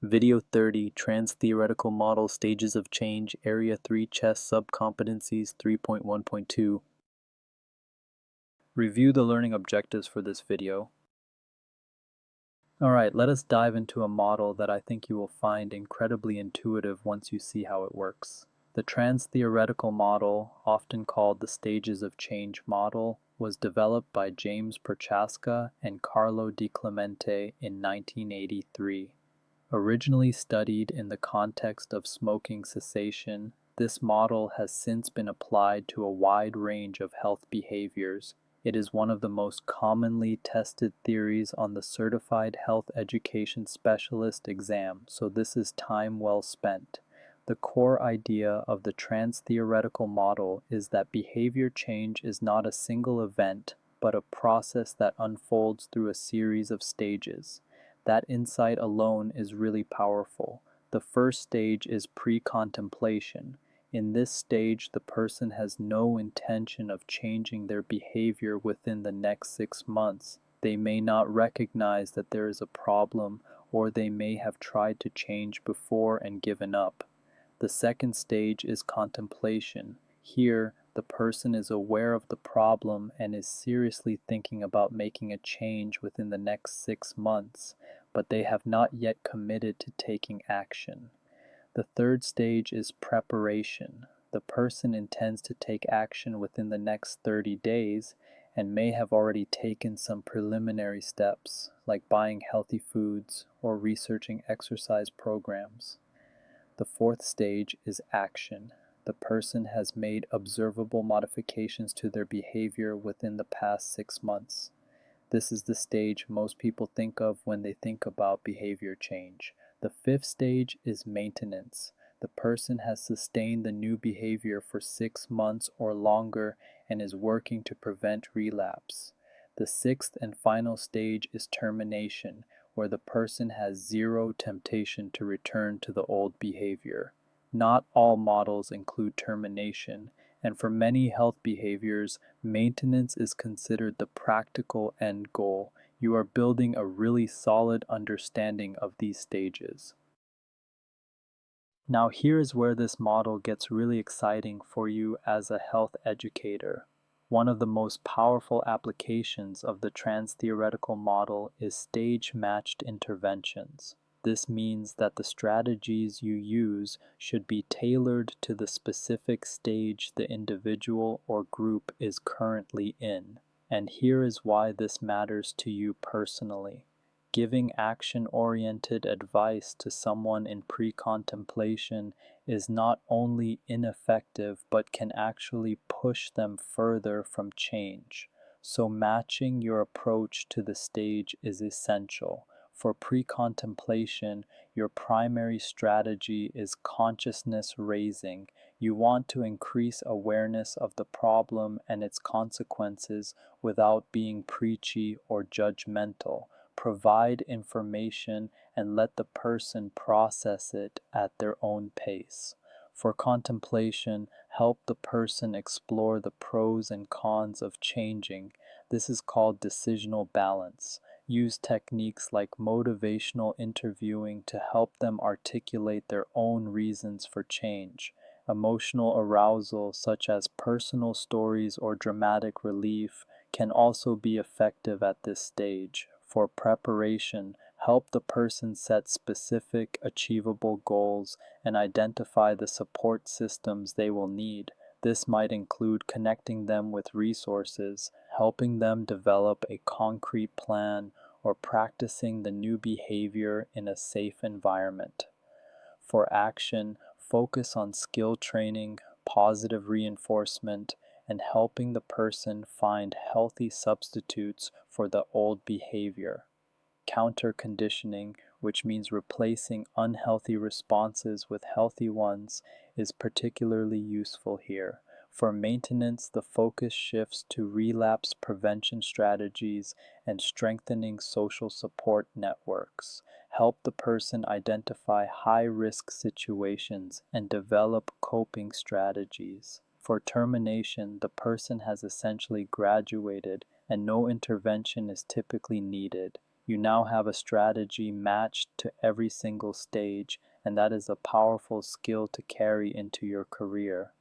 Video 30, Transtheoretical Model, Stages of Change, Area 3, CHES Subcompetencies 3.1.2. Review the learning objectives for this video. Alright, let us dive into a model that I think you will find incredibly intuitive once you see how it works. The Transtheoretical Model, often called the Stages of Change model, was developed by James Prochaska and Carlo DiClemente in 1983. Originally studied in the context of smoking cessation, this model has since been applied to a wide range of health behaviors. It is one of the most commonly tested theories on the Certified Health Education Specialist exam, so this is time well spent. The core idea of the Transtheoretical Model is that behavior change is not a single event, but a process that unfolds through a series of stages. That insight alone is really powerful. The first stage is pre-contemplation. In this stage, the person has no intention of changing their behavior within the next 6 months. They may not recognize that there is a problem, or they may have tried to change before and given up. The second stage is contemplation. Here, the person is aware of the problem and is seriously thinking about making a change within the next 6 months, but they have not yet committed to taking action. The third stage is preparation. The person intends to take action within the next 30 days and may have already taken some preliminary steps, like buying healthy foods or researching exercise programs. The fourth stage is action. The person has made observable modifications to their behavior within the past 6 months. This is the stage most people think of when they think about behavior change. The fifth stage is maintenance. The person has sustained the new behavior for 6 months or longer and is working to prevent relapse. The sixth and final stage is termination, where the person has zero temptation to return to the old behavior. Not all models include termination, and for many health behaviors, maintenance is considered the practical end goal. You are building a really solid understanding of these stages. Now here is where this model gets really exciting for you as a health educator. One of the most powerful applications of the Transtheoretical Model is stage-matched interventions. This means that the strategies you use should be tailored to the specific stage the individual or group is currently in. And here is why this matters to you personally. Giving action-oriented advice to someone in pre-contemplation is not only ineffective but can actually push them further from change. So matching your approach to the stage is essential. For pre-contemplation, your primary strategy is consciousness raising. You want to increase awareness of the problem and its consequences without being preachy or judgmental. Provide information and let the person process it at their own pace. For contemplation, help the person explore the pros and cons of changing. This is called decisional balance. Use techniques like motivational interviewing to help them articulate their own reasons for change. Emotional arousal, such as personal stories or dramatic relief, can also be effective at this stage. For preparation, help the person set specific, achievable goals and identify the support systems they will need. This might include connecting them with resources, helping them develop a concrete plan, or practicing the new behavior in a safe environment. For action, focus on skill training, positive reinforcement, and helping the person find healthy substitutes for the old behavior. Counter conditioning, which means replacing unhealthy responses with healthy ones, is particularly useful here. For maintenance, the focus shifts to relapse prevention strategies and strengthening social support networks. Help the person identify high-risk situations and develop coping strategies. For termination, the person has essentially graduated and no intervention is typically needed. You now have a strategy matched to every single stage, and that is a powerful skill to carry into your career.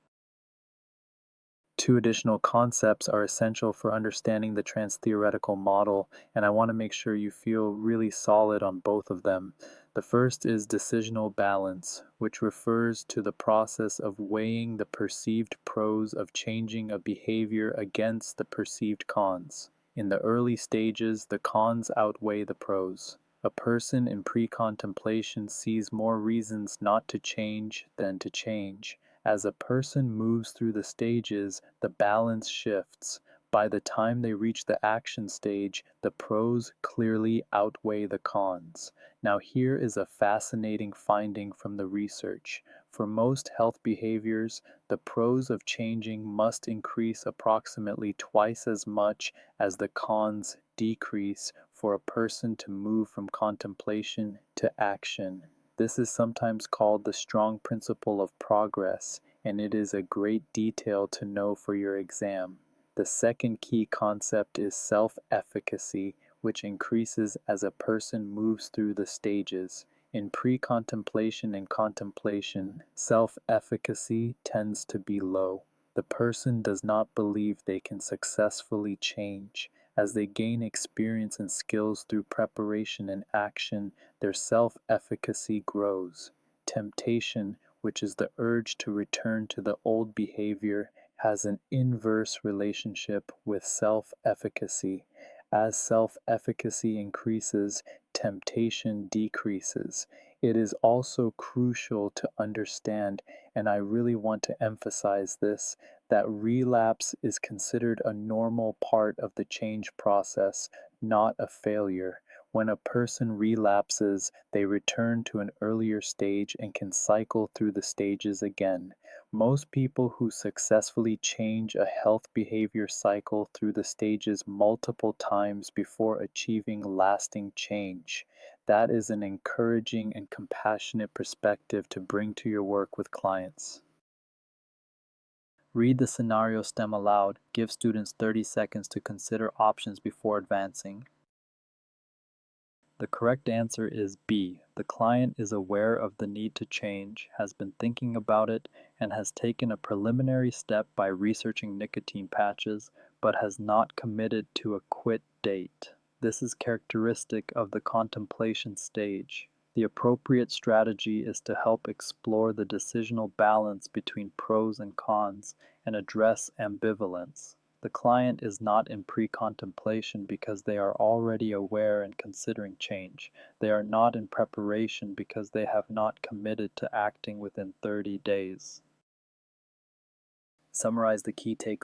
Two additional concepts are essential for understanding the Transtheoretical Model, and I want to make sure you feel really solid on both of them. The first is decisional balance, which refers to the process of weighing the perceived pros of changing a behavior against the perceived cons. In the early stages, the cons outweigh the pros. A person in pre-contemplation sees more reasons not to change than to change. As a person moves through the stages, the balance shifts. By the time they reach the action stage, the pros clearly outweigh the cons. Now, here is a fascinating finding from the research. For most health behaviors, the pros of changing must increase approximately twice as much as the cons decrease for a person to move from contemplation to action. This is sometimes called the strong principle of progress, and it is a great detail to know for your exam. The second key concept is self-efficacy, which increases as a person moves through the stages. In pre-contemplation and contemplation, self-efficacy tends to be low. The person does not believe they can successfully change. As they gain experience and skills through preparation and action, their self-efficacy grows. Temptation, which is the urge to return to the old behavior, has an inverse relationship with self-efficacy. As self-efficacy increases, temptation decreases. It is also crucial to understand, and I really want to emphasize this, that relapse is considered a normal part of the change process, not a failure. When a person relapses, they return to an earlier stage and can cycle through the stages again. Most people who successfully change a health behavior cycle through the stages multiple times before achieving lasting change. That is an encouraging and compassionate perspective to bring to your work with clients. Read the scenario stem aloud. Give students 30 seconds to consider options before advancing. The correct answer is B. The client is aware of the need to change, has been thinking about it, and has taken a preliminary step by researching nicotine patches, but has not committed to a quit date. This is characteristic of the contemplation stage. The appropriate strategy is to help explore the decisional balance between pros and cons and address ambivalence. The client is not in pre-contemplation because they are already aware and considering change. They are not in preparation because they have not committed to acting within 30 days. Summarize the key takeaways.